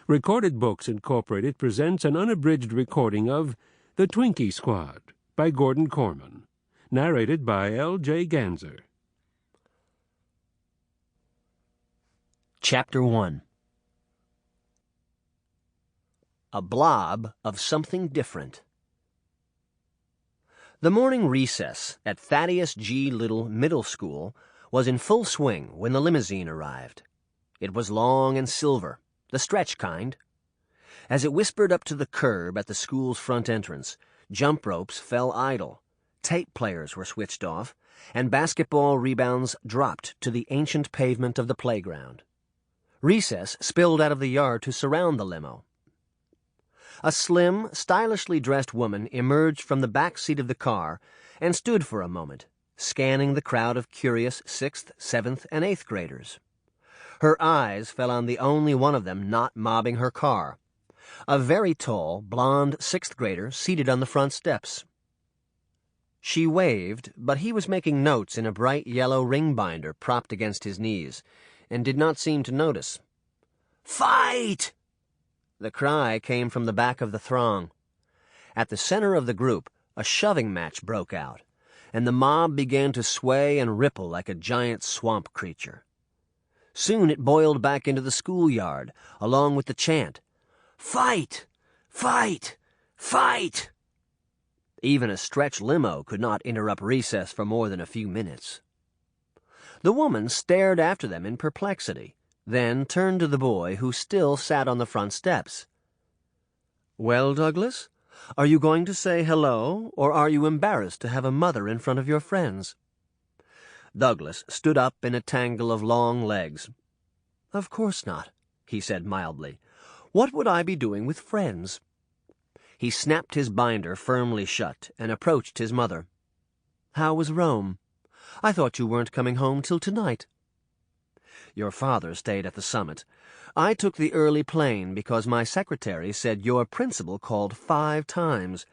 Recorded Books Incorporated presents an unabridged recording of The Twinkie Squad by Gordon Korman, narrated by L.J. Ganser. Chapter 1. A blob of something different. The morning recess at Thaddeus G. Little Middle School was in full swing when the limousine arrived. It was long and silver, the stretch kind. As it whispered up to the curb at the school's front entrance, jump ropes fell idle, tape players were switched off, and basketball rebounds dropped to the ancient pavement of the playground. Recess spilled out of the yard to surround the limo. A slim, stylishly dressed woman emerged from the back seat of the car and stood for a moment, scanning the crowd of curious 6th, 7th, and 8th graders. Her eyes fell on the only one of them not mobbing her car, a very tall, blond 6th grader seated on the front steps. She waved, but he was making notes in a bright yellow ring binder propped against his knees, and did not seem to notice. "Fight!" The cry came from the back of the throng. At the center of the group, a shoving match broke out, and the mob began to sway and ripple like a giant swamp creature. Soon it boiled back into the schoolyard, along with the chant, "Fight! Fight! Fight!" Even a stretch limo could not interrupt recess for more than a few minutes. The woman stared after them in perplexity, then turned to the boy who still sat on the front steps. "Well, Douglas, are you going to say hello, or are you embarrassed to have a mother in front of your friends?" Douglas stood up in a tangle of long legs. "Of course not," he said mildly. "What would I be doing with friends?" He snapped his binder firmly shut and approached his mother. "How was Rome? I thought you weren't coming home till tonight." "Your father stayed at the summit. I took the early plane because my secretary said your principal called 5 times.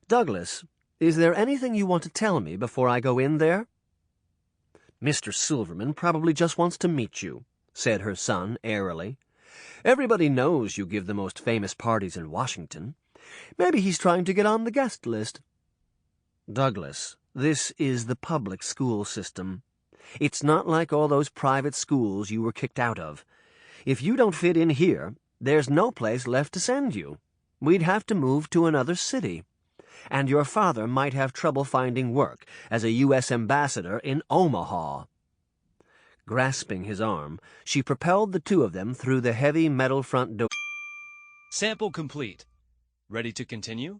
Douglas, is there anything you want to tell me before I go in there?" "Mr. Silverman probably just wants to meet you," said her son airily. "Everybody knows you give the most famous parties in Washington. Maybe he's trying to get on the guest list." "Douglas, this is the public school system. It's not like all those private schools you were kicked out of. If you don't fit in here, there's no place left to send you. We'd have to move to another city. And your father might have trouble finding work as a U.S. ambassador in Omaha." Grasping his arm, she propelled the two of them through the heavy metal front door. Sample complete. Ready to continue?